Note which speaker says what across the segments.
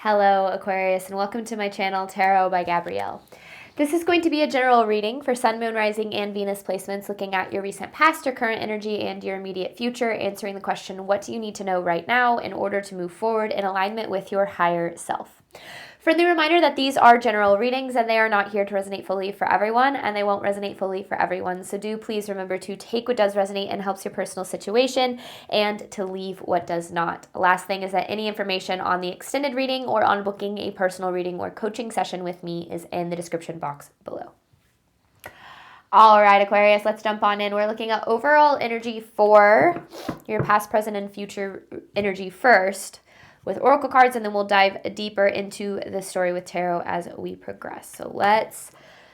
Speaker 1: Hello, Aquarius, and welcome to my channel, Tarot by Gabrielle. This is going to be a general reading for Sun, Moon, Rising, and Venus placements, looking at your recent past, your current energy, and your immediate future, answering the question, what do you need to know right now in order to move forward in alignment with your higher self? Friendly reminder that these are general readings and they are not here to resonate fully for everyone, and they won't resonate fully for everyone. So do please remember to take what does resonate and helps your personal situation and to leave what does not. Last thing is that any information on the extended reading or on booking a personal reading or coaching session with me is in the description box below. All right, Aquarius, let's jump on in. We're looking at overall energy for your past, present, and future energy first with oracle cards, and then we'll dive deeper into the story with tarot as we progress. So let's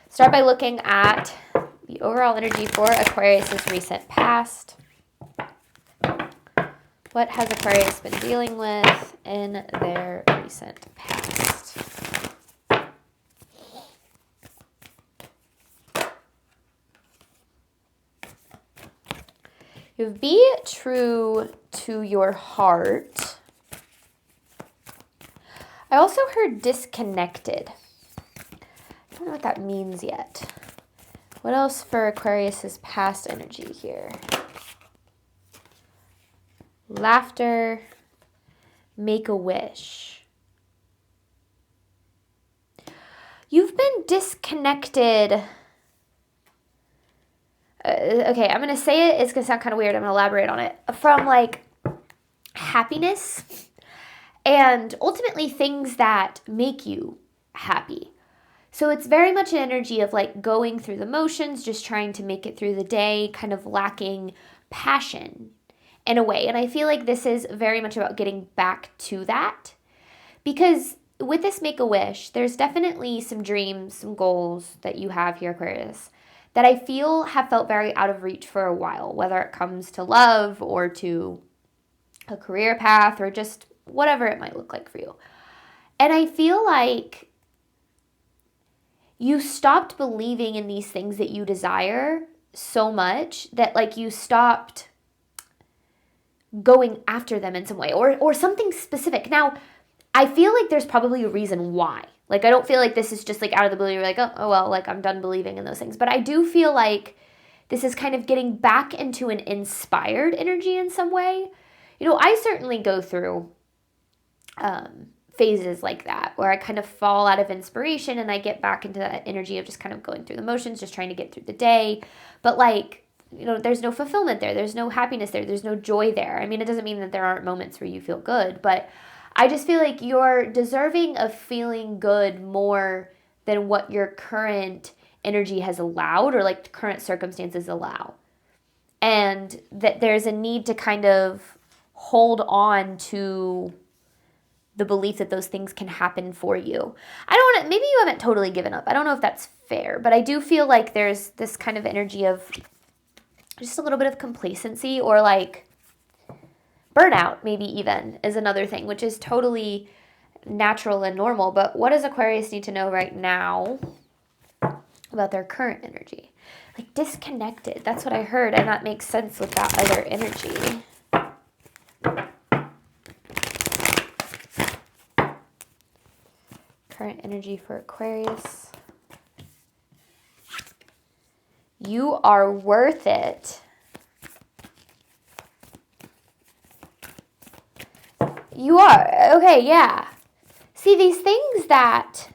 Speaker 1: start by looking at the overall energy for Aquarius's recent past. What has Aquarius been dealing with in their recent past? You be true to your heart. I also heard disconnected. I don't know what that means yet. What else for Aquarius's past energy here? Laughter, make a wish. You've been disconnected. Okay, I'm going to say it. It's going to sound kind of weird. I'm going to elaborate on it. From like happiness and ultimately things that make you happy. So it's very much an energy of like going through the motions, just trying to make it through the day, kind of lacking passion in a way. And I feel like this is very much about getting back to that, because with this Make-A-Wish, there's definitely some dreams, some goals that you have here, Aquarius, that I feel have felt very out of reach for a while, whether it comes to love or to a career path or just whatever it might look like for you. And I feel like you stopped believing in these things that you desire so much that like you stopped going after them in some way or something specific. Now, I feel like there's probably a reason why. Like, I don't feel like this is just like out of the blue. You're like, oh well, like I'm done believing in those things. But I do feel like this is kind of getting back into an inspired energy in some way. You know, I certainly go through phases like that where I kind of fall out of inspiration and I get back into that energy of just kind of going through the motions, just trying to get through the day. But like, you know, there's no fulfillment there. There's no happiness there. There's no joy there. I mean, it doesn't mean that there aren't moments where you feel good, but I just feel like you're deserving of feeling good more than what your current energy has allowed or like current circumstances allow. And that there's a need to kind of hold on to the belief that those things can happen for you. I don't want to, maybe you haven't totally given up. I don't know if that's fair, but I do feel like there's this kind of energy of just a little bit of complacency or like burnout, maybe even, is another thing, which is totally natural and normal. But what does Aquarius need to know right now about their current energy? Like disconnected. That's what I heard, and that makes sense with that other energy. Current energy for Aquarius. You are worth it. You are. Okay, yeah. See, these things that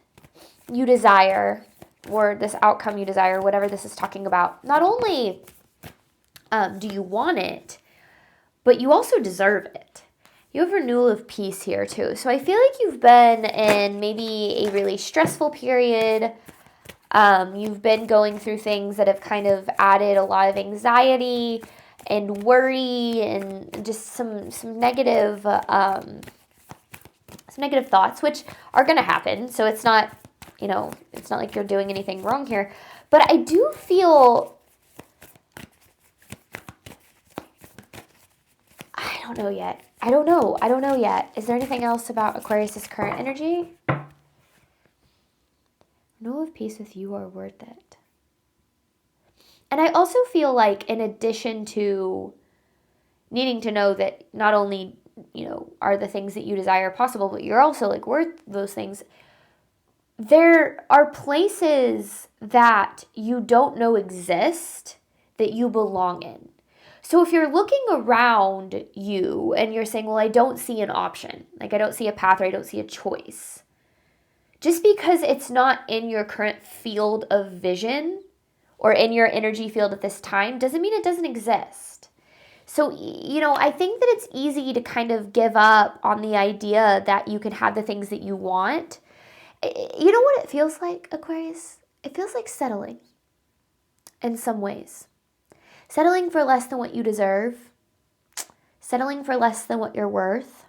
Speaker 1: you desire, or this outcome you desire, whatever this is talking about, not only do you want it, but you also deserve it. You have renewal of peace here too. So I feel like you've been in maybe a really stressful period. You've been going through things that have kind of added a lot of anxiety and worry and just some negative thoughts, which are going to happen. So it's not, you know, it's not like you're doing anything wrong here. But I do feel, I don't know yet. I don't know yet. Is there anything else about Aquarius's current energy? Renewal of peace with you are worth it. And I also feel like in addition to needing to know that not only are the things that you desire possible, but you're also like worth those things. There are places that you don't know exist that you belong in. So if you're looking around you and you're saying, well, I don't see an option, like I don't see a path or I don't see a choice, just because it's not in your current field of vision or in your energy field at this time doesn't mean it doesn't exist. So, I think that it's easy to kind of give up on the idea that you can have the things that you want. You know what it feels like, Aquarius? It feels like settling in some ways. Settling for less than what you deserve. Settling for less than what you're worth.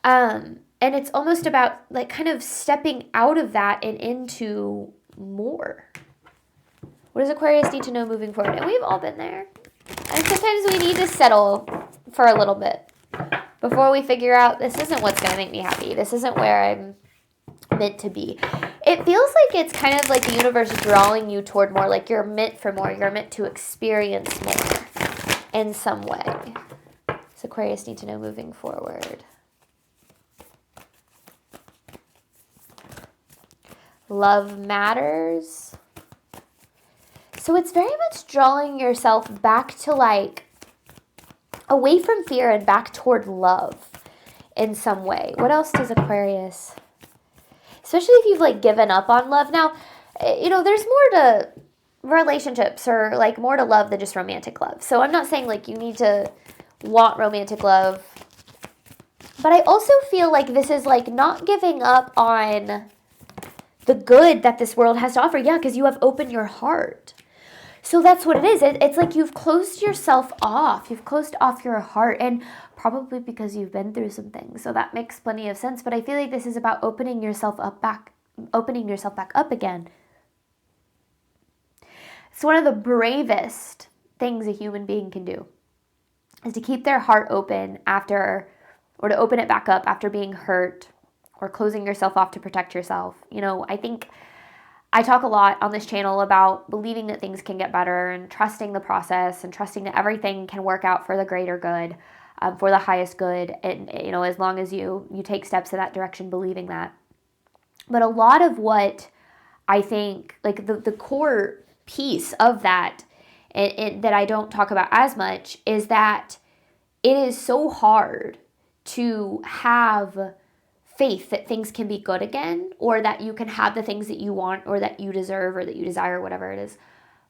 Speaker 1: And it's almost about like kind of stepping out of that and into more. What does Aquarius need to know moving forward? And we've all been there. And sometimes we need to settle for a little bit before we figure out this isn't what's going to make me happy. This isn't where I'm meant to be. It feels like it's kind of like the universe drawing you toward more, like you're meant for more. You're meant to experience more in some way. So Aquarius need to know moving forward. Love matters. So it's very much drawing yourself back to like away from fear and back toward love in some way. What else does Aquarius? Especially if you've like given up on love. Now, there's more to relationships or like more to love than just romantic love. So I'm not saying like you need to want romantic love. But I also feel like this is like not giving up on the good that this world has to offer. Yeah, because you have opened your heart. So that's what it is. It's like you've closed yourself off. You've closed off your heart, and probably because you've been through some things. So that makes plenty of sense. But I feel like this is about opening yourself back up again. It's one of the bravest things a human being can do is to keep their heart open to open it back up after being hurt or closing yourself off to protect yourself. I think I talk a lot on this channel about believing that things can get better and trusting the process and trusting that everything can work out for the greater good, for the highest good. And, as long as you take steps in that direction, believing that. But a lot of what I think, like the core piece of that, that I don't talk about as much, is that it is so hard to have faith that things can be good again, or that you can have the things that you want or that you deserve or that you desire, whatever it is,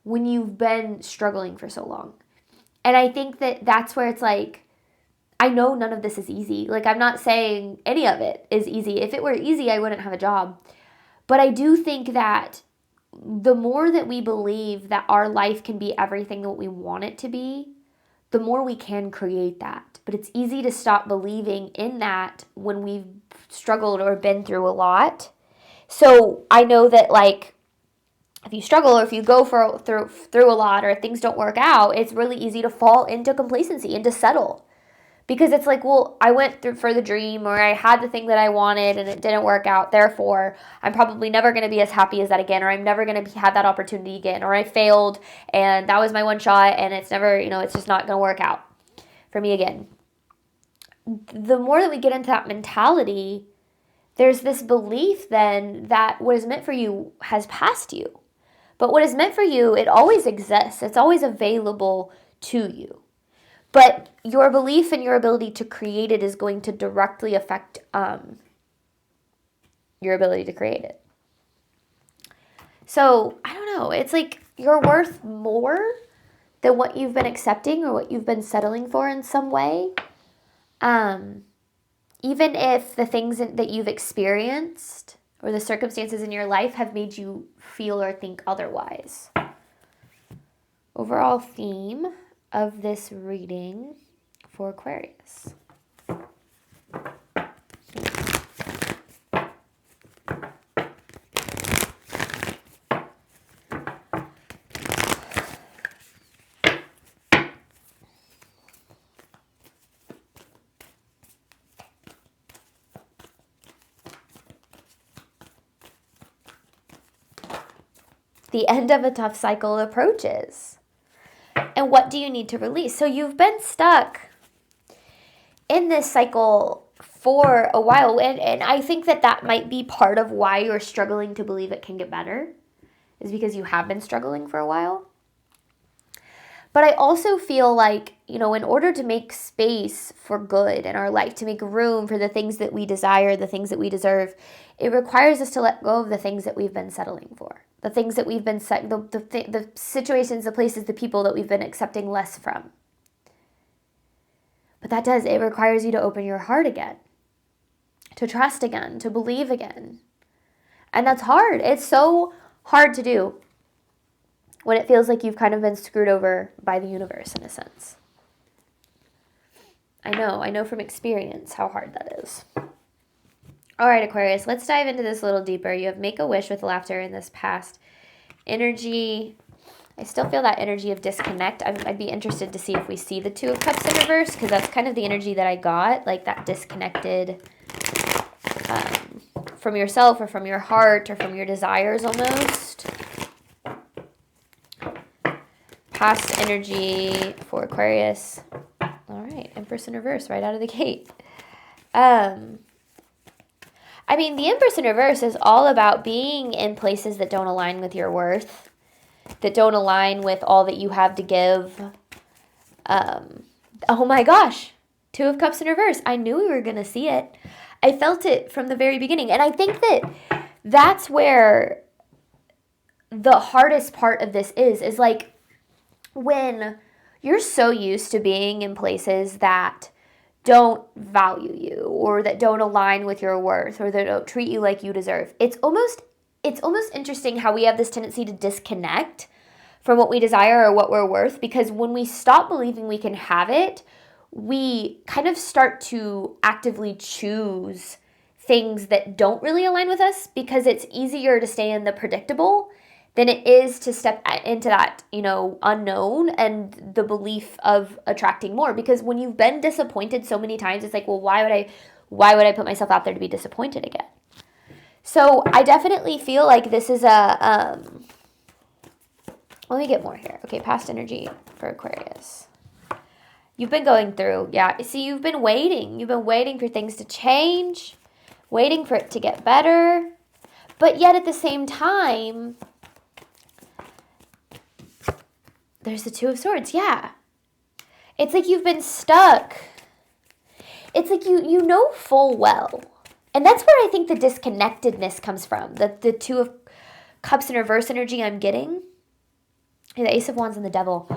Speaker 1: when you've been struggling for so long. And I think that that's where it's like, I know none of this is easy. Like, I'm not saying any of it is easy. If it were easy, I wouldn't have a job. But I do think that the more that we believe that our life can be everything that we want it to be, the more we can create that. But it's easy to stop believing in that when we've struggled or been through a lot. So I know that, like, if you struggle or if you go through a lot or if things don't work out, it's really easy to fall into complacency and to settle. Because it's like, well, I went through for the dream, or I had the thing that I wanted and it didn't work out. Therefore, I'm probably never going to be as happy as that again, or I'm never going to have that opportunity again, or I failed and that was my one shot and it's never, it's just not going to work out for me again. The more that we get into that mentality, there's this belief then that what is meant for you has passed you. But what is meant for you, it always exists. It's always available to you. But your belief and your ability to create it is going to directly affect your ability to create it. So, I don't know. It's like you're worth more than what you've been accepting or what you've been settling for in some way. Even if the things that you've experienced or the circumstances in your life have made you feel or think otherwise. Overall theme of this reading for Aquarius. The end of a tough cycle approaches. And what do you need to release? So you've been stuck in this cycle for a while. And I think that might be part of why you're struggling to believe it can get better, is because you have been struggling for a while. But I also feel like, in order to make space for good in our life, to make room for the things that we desire, the things that we deserve, it requires us to let go of the things that we've been settling for, the things that we've been, the situations, the places, the people that we've been accepting less from. But it requires you to open your heart again, to trust again, to believe again. And that's hard. It's so hard to do when it feels like you've kind of been screwed over by the universe in a sense. I know from experience how hard that is. All right, Aquarius, let's dive into this a little deeper. You have Make-A-Wish with laughter in this past energy. I still feel that energy of disconnect. I'd be interested to see if we see the Two of Cups in reverse, because that's kind of the energy that I got, like that disconnected from yourself or from your heart or from your desires almost. Past energy for Aquarius. All right, Empress in reverse right out of the gate. The Empress in reverse is all about being in places that don't align with your worth, that don't align with all that you have to give. Oh my gosh, Two of Cups in reverse. I knew we were going to see it. I felt it from the very beginning. And I think that's where the hardest part of this is like, when you're so used to being in places that don't value you or that don't align with your worth or that don't treat you like you deserve, it's almost interesting how we have this tendency to disconnect from what we desire or what we're worth, because when we stop believing we can have it, we kind of start to actively choose things that don't really align with us, because it's easier to stay in the predictable than it is to step into that, unknown and the belief of attracting more. Because when you've been disappointed so many times, it's like, well, why would I put myself out there to be disappointed again? So I definitely feel like this is let me get more here. Okay, past energy for Aquarius. You've been going through, see, you've been waiting. You've been waiting for things to change, waiting for it to get better. But yet at the same time, there's the Two of Swords. Yeah. It's like you've been stuck. It's like you know full well. And that's where I think the disconnectedness comes from. The Two of Cups in reverse energy I'm getting. The Ace of Wands and the Devil.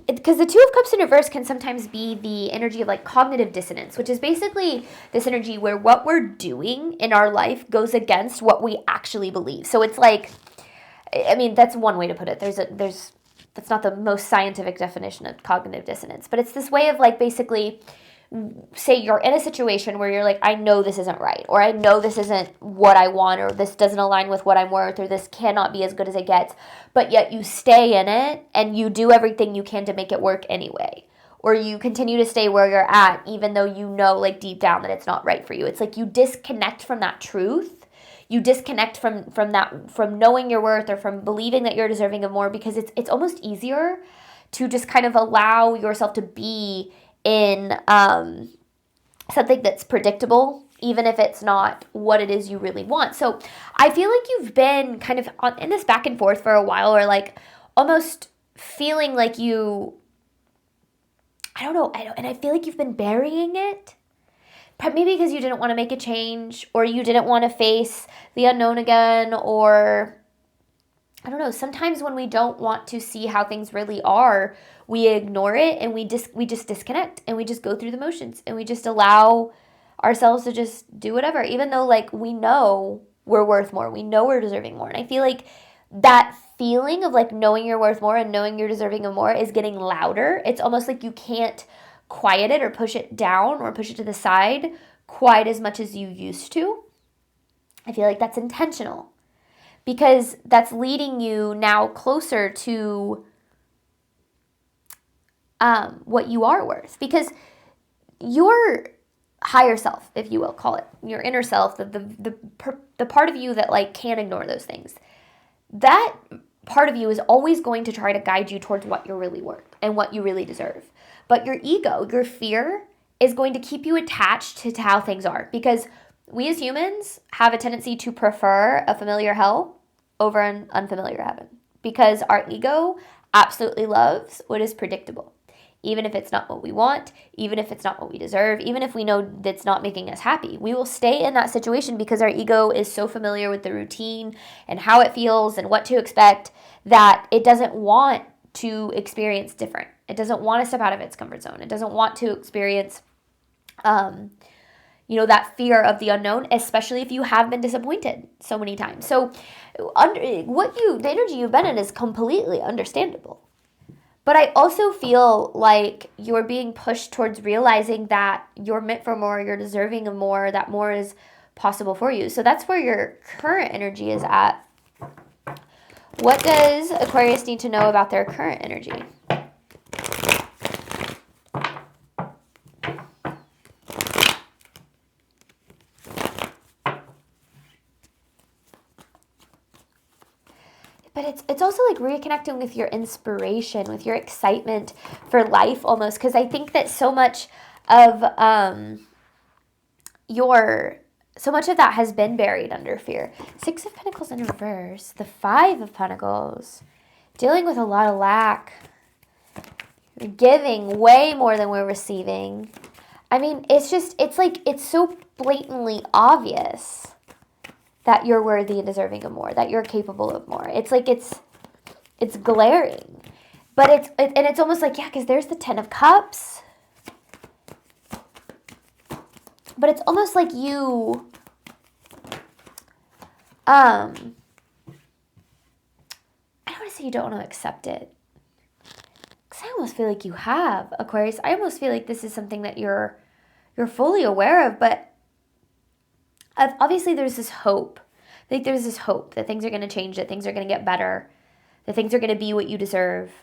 Speaker 1: Because the Two of Cups in reverse can sometimes be the energy of like cognitive dissonance, which is basically this energy where what we're doing in our life goes against what we actually believe. So it's like, that's one way to put it. That's not the most scientific definition of cognitive dissonance, but it's this way of like basically, say you're in a situation where you're like, I know this isn't right, or I know this isn't what I want, or this doesn't align with what I'm worth, or this cannot be as good as it gets, but yet you stay in it and you do everything you can to make it work anyway. Or you continue to stay where you're at, even though you know like deep down that it's not right for you. It's like you disconnect from that truth. You disconnect from knowing your worth or from believing that you're deserving of more, because it's almost easier to just kind of allow yourself to be in something that's predictable, even if it's not what it is you really want. So I feel like you've been kind of in this back and forth for a while, or like almost feeling like and I feel like you've been burying it. Maybe because you didn't want to make a change, or you didn't want to face the unknown again, or I don't know. Sometimes when we don't want to see how things really are, we ignore it and we just disconnect and we just go through the motions and we just allow ourselves to just do whatever, even though like we know we're worth more, we know we're deserving more. And I feel like that feeling of like knowing you're worth more and knowing you're deserving of more is getting louder. It's almost like you can't quiet it or push it down or push it to the side quite as much as you used to. I feel like that's intentional, because that's leading you now closer to what you are worth. Because your higher self, if you will, call it your inner self, the part of you that like can't ignore those things, that part of you is always going to try to guide you towards what you're really worth and what you really deserve. But your ego, your fear, is going to keep you attached to how things are, because we as humans have a tendency to prefer a familiar hell over an unfamiliar heaven, because our ego absolutely loves what is predictable. Even if it's not what we want, even if it's not what we deserve, even if we know that's not making us happy, we will stay in that situation because our ego is so familiar with the routine and how it feels and what to expect that it doesn't want to experience different. It doesn't want to step out of its comfort zone. It doesn't want to experience, that fear of the unknown, especially if you have been disappointed so many times. So the energy you've been in is completely understandable. But I also feel like you're being pushed towards realizing that you're meant for more, you're deserving of more, that more is possible for you. So that's where your current energy is at. What does Aquarius need to know about their current energy? But it's also like reconnecting with your inspiration, with your excitement for life almost. Because I think that so much of that has been buried under fear. 6 of Pentacles in reverse. The 5 of Pentacles. Dealing with a lot of lack. We're giving way more than we're receiving. I mean, it's so blatantly obvious that you're worthy and deserving of more, that you're capable of more. It's like it's glaring. But it's almost like, yeah, because there's the 10 of Cups. But it's almost like you, I don't want to say you don't want to accept it. Because I almost feel like you have, Aquarius. I almost feel like this is something that you're fully aware of, but obviously there's this hope. I think there's this hope that things are going to change, that things are going to get better, that things are going to be what you deserve.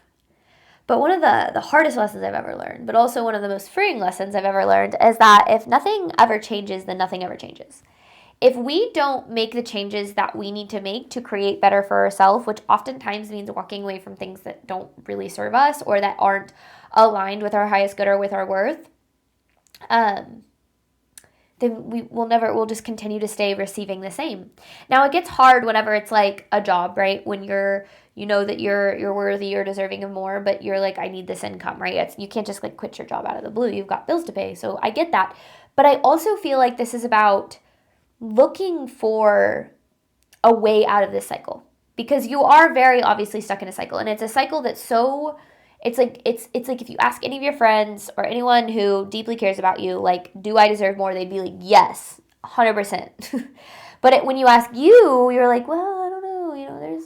Speaker 1: But one of the hardest lessons I've ever learned, but also one of the most freeing lessons I've ever learned, is that if nothing ever changes, then nothing ever changes. If we don't make the changes that we need to make to create better for ourselves, which oftentimes means walking away from things that don't really serve us or that aren't aligned with our highest good or with our worth, then we'll just continue to stay receiving the same. Now, it gets hard whenever it's like a job, right? When you know that you're worthy, you're deserving of more, but you're like, I need this income, right? You can't just like quit your job out of the blue. You've got bills to pay. So I get that. But I also feel like this is about looking for a way out of this cycle, because you are very obviously stuck in a cycle, and it's a cycle that's so, it's like if you ask any of your friends or anyone who deeply cares about you, like, do I deserve more? They'd be like, yes, 100%. But when you ask you're like, well, I don't know,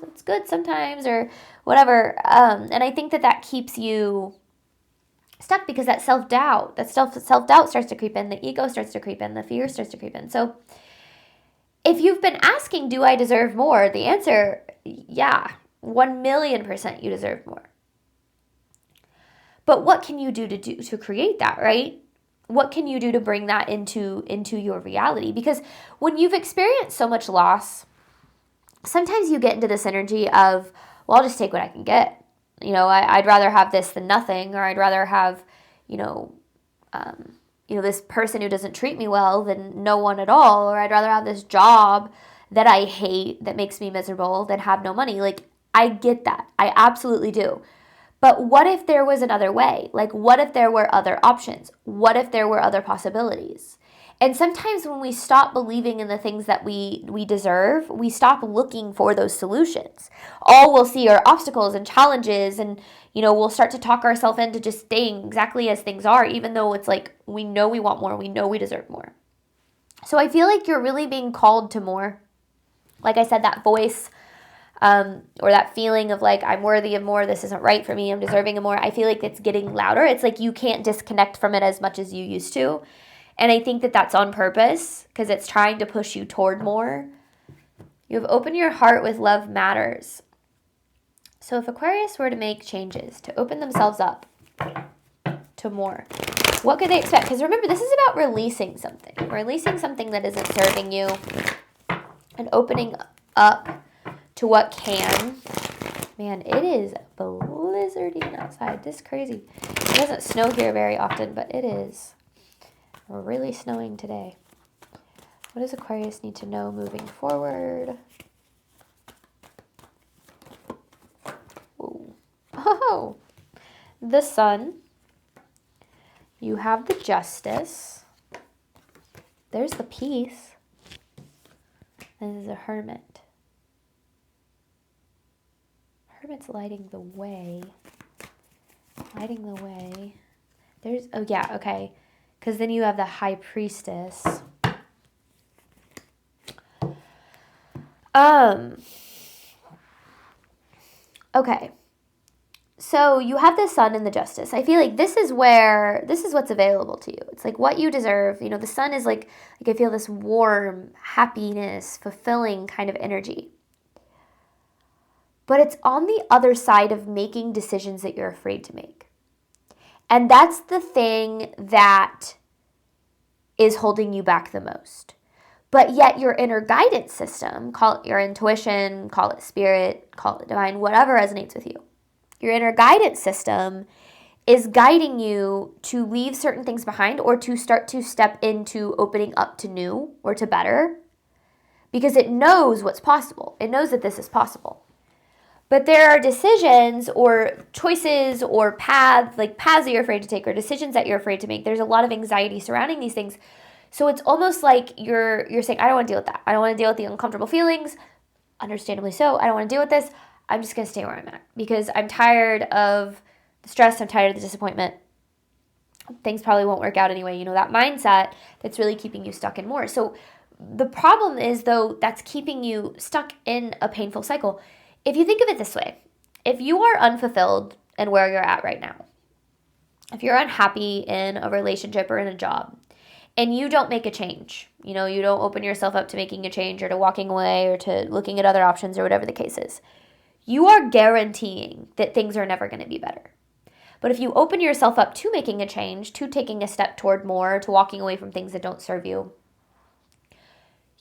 Speaker 1: it's good sometimes or whatever. And I think that keeps you stuck, because that self-doubt starts to creep in, the ego starts to creep in, the fear starts to creep in. So if you've been asking, do I deserve more? The answer, yeah, 1,000,000% you deserve more. But what can you do to create that, right? What can you do to bring that into your reality? Because when you've experienced so much loss, sometimes you get into this energy of, well, I'll just take what I can get. I'd rather have this than nothing, or I'd rather have, this person who doesn't treat me well than no one at all, or I'd rather have this job that I hate that makes me miserable than have no money. Like, I get that. I absolutely do. But what if there was another way? Like, what if there were other options? What if there were other possibilities? And sometimes when we stop believing in the things that we deserve, we stop looking for those solutions. All we'll see are obstacles and challenges, and we'll start to talk ourselves into just staying exactly as things are, even though it's like we know we want more, we know we deserve more. So I feel like you're really being called to more. Like I said, that voice or that feeling of like, I'm worthy of more, this isn't right for me, I'm deserving of more, I feel like it's getting louder. It's like you can't disconnect from it as much as you used to. And I think that that's on purpose, because it's trying to push you toward more. You have opened your heart with love matters. So if Aquarius were to make changes, to open themselves up to more, what could they expect? Because remember, this is about releasing something that isn't serving you, and opening up to what can. Man, it is blizzarding outside. This is crazy. It doesn't snow here very often, but it is. Really snowing today. What does Aquarius need to know moving forward? Ooh. Oh, the Sun. You have the Justice. There's the Peace. And there's a Hermit. Hermit's lighting the way. Lighting the way. There's, oh yeah, okay. Because then you have the High Priestess. Okay. So you have the Sun and the Justice. I feel like this is what's available to you. It's like what you deserve. You know, the Sun is like I feel this warm, happiness, fulfilling kind of energy. But it's on the other side of making decisions that you're afraid to make. And that's the thing that is holding you back the most. But yet your inner guidance system, call it your intuition, call it spirit, call it divine, whatever resonates with you. Your inner guidance system is guiding you to leave certain things behind or to start to step into opening up to new or to better because it knows what's possible. It knows that this is possible. But there are decisions or choices or paths that you're afraid to take or decisions that you're afraid to make. There's a lot of anxiety surrounding these things. So it's almost like you're saying, I don't want to deal with that. I don't want to deal with the uncomfortable feelings. Understandably so. I don't want to deal with this. I'm just going to stay where I'm at because I'm tired of the stress. I'm tired of the disappointment. Things probably won't work out anyway. You know, that mindset that's really keeping you stuck in more. So the problem is, though, that's keeping you stuck in a painful cycle. If you think of it this way, if you are unfulfilled in where you're at right now, if you're unhappy in a relationship or in a job, and you don't make a change, you know, you don't open yourself up to making a change or to walking away or to looking at other options or whatever the case is, you are guaranteeing that things are never going to be better. But if you open yourself up to making a change, to taking a step toward more, to walking away from things that don't serve you,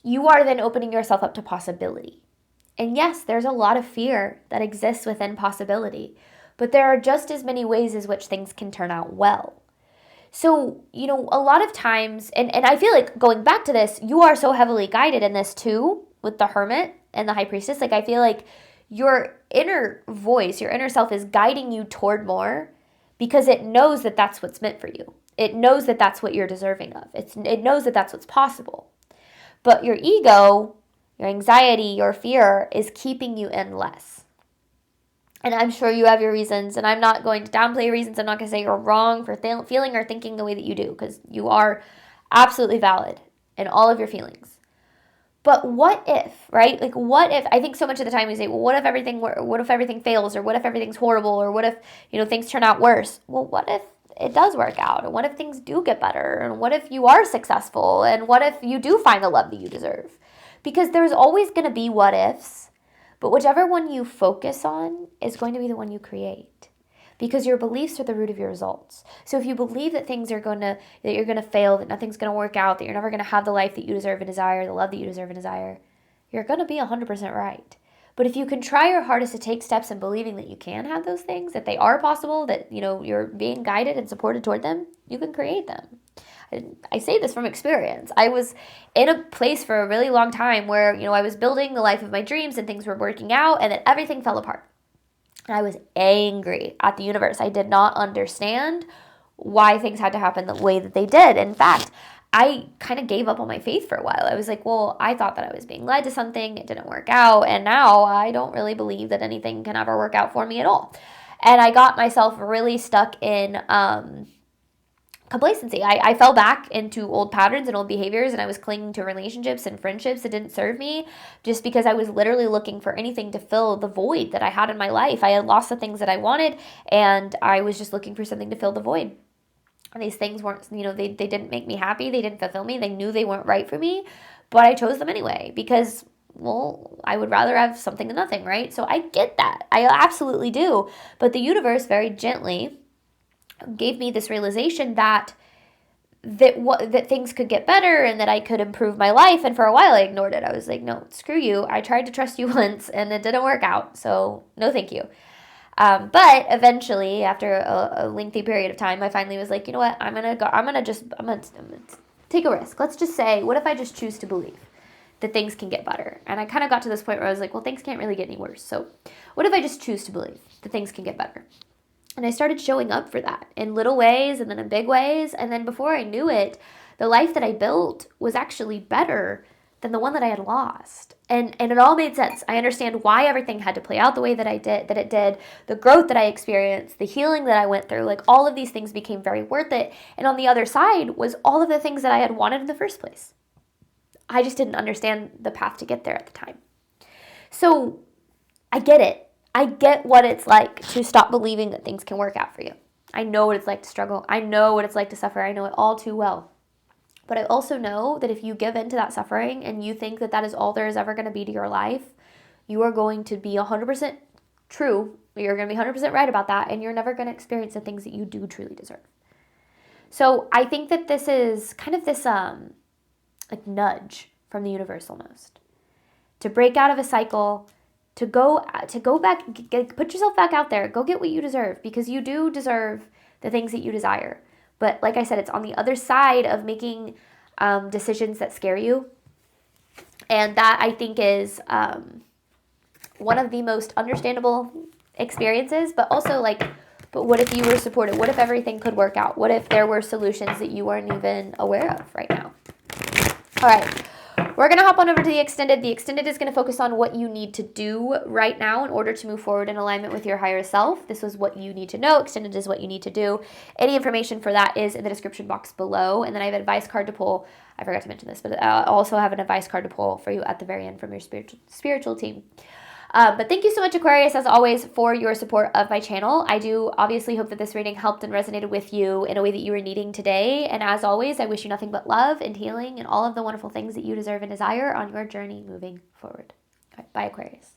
Speaker 1: you are then opening yourself up to possibility. And yes, there's a lot of fear that exists within possibility, but there are just as many ways as which things can turn out well. So, you know, a lot of times, and I feel like going back to this, you are so heavily guided in this too, with the Hermit and the High Priestess. Like, I feel like your inner voice, your inner self is guiding you toward more because it knows that that's what's meant for you. It knows that that's what you're deserving of. It knows that that's what's possible. But your ego, your anxiety, your fear is keeping you in less. And I'm sure you have your reasons, and I'm not going to downplay your reasons. I'm not going to say you're wrong for feeling or thinking the way that you do, because you are absolutely valid in all of your feelings. But what if, right? Like, what if, I think so much of the time we say, well, what if everything fails, or what if everything's horrible, or what if, you know, things turn out worse? Well, what if it does work out, and what if things do get better, and what if you are successful, and what if you do find the love that you deserve? Because there's always going to be what ifs. But whichever one you focus on is going to be the one you create, because your beliefs are the root of your results. So if you believe that you're going to fail, that nothing's going to work out, that you're never going to have the life that you deserve and desire, the love that you deserve and desire, you're going to be 100% right. But if you can try your hardest to take steps in believing that you can have those things, that they are possible, that, you know, you're being guided and supported toward them, you can create them. I say this from experience. I was in a place for a really long time where, you know, I was building the life of my dreams and things were working out, and then everything fell apart. And I was angry at the universe. I did not understand why things had to happen the way that they did. In fact, I kind of gave up on my faith for a while. I was like, well, I thought that I was being led to something. It didn't work out. And now I don't really believe that anything can ever work out for me at all. And I got myself really stuck in complacency. I fell back into old patterns and old behaviors, and I was clinging to relationships and friendships that didn't serve me just because I was literally looking for anything to fill the void that I had in my life. I had lost the things that I wanted, and I was just looking for something to fill the void. And these things weren't, you know, they didn't make me happy. They didn't fulfill me. They knew they weren't right for me, but I chose them anyway because, well, I would rather have something than nothing, right? So I get that. I absolutely do. But the universe very gently gave me this realization that things could get better and that I could improve my life. And for a while I ignored it. I was like, no, screw you. I tried to trust you once and it didn't work out. So no, thank you. But eventually, after a lengthy period of time, I finally was like, you know what? I'm gonna take a risk. Let's just say, what if I just choose to believe that things can get better? And I kind of got to this point where I was like, well, things can't really get any worse. So what if I just choose to believe that things can get better? And I started showing up for that in little ways and then in big ways. And then before I knew it, the life that I built was actually better than the one that I had lost. And it all made sense. I understand why everything had to play out the way that it did, the growth that I experienced, the healing that I went through, like all of these things became very worth it. And on the other side was all of the things that I had wanted in the first place. I just didn't understand the path to get there at the time. So I get it. I get what it's like to stop believing that things can work out for you. I know what it's like to struggle. I know what it's like to suffer. I know it all too well. But I also know that if you give in to that suffering and you think that that is all there is ever going to be to your life, you are going to be 100% true. You're going to be 100% right about that, and you're never going to experience the things that you do truly deserve. So I think that this is kind of this like nudge from the universe almost to break out of a cycle, to go back, put yourself back out there, go get what you deserve, because you do deserve the things that you desire. But like I said, it's on the other side of making decisions that scare you. And that, I think, is one of the most understandable experiences. But also, but what if you were supported? What if everything could work out? What if there were solutions that you weren't even aware of right now? All right. We're going to hop on over to the extended. The extended is going to focus on what you need to do right now in order to move forward in alignment with your higher self. This is what you need to know. Extended is what you need to do. Any information for that is in the description box below. And then I have an advice card to pull. I forgot to mention this, but I also have an advice card to pull for you at the very end from your spiritual team. But thank you so much, Aquarius, as always, for your support of my channel. I do obviously hope that this reading helped and resonated with you in a way that you were needing today. And as always, I wish you nothing but love and healing and all of the wonderful things that you deserve and desire on your journey moving forward. All right, bye, Aquarius.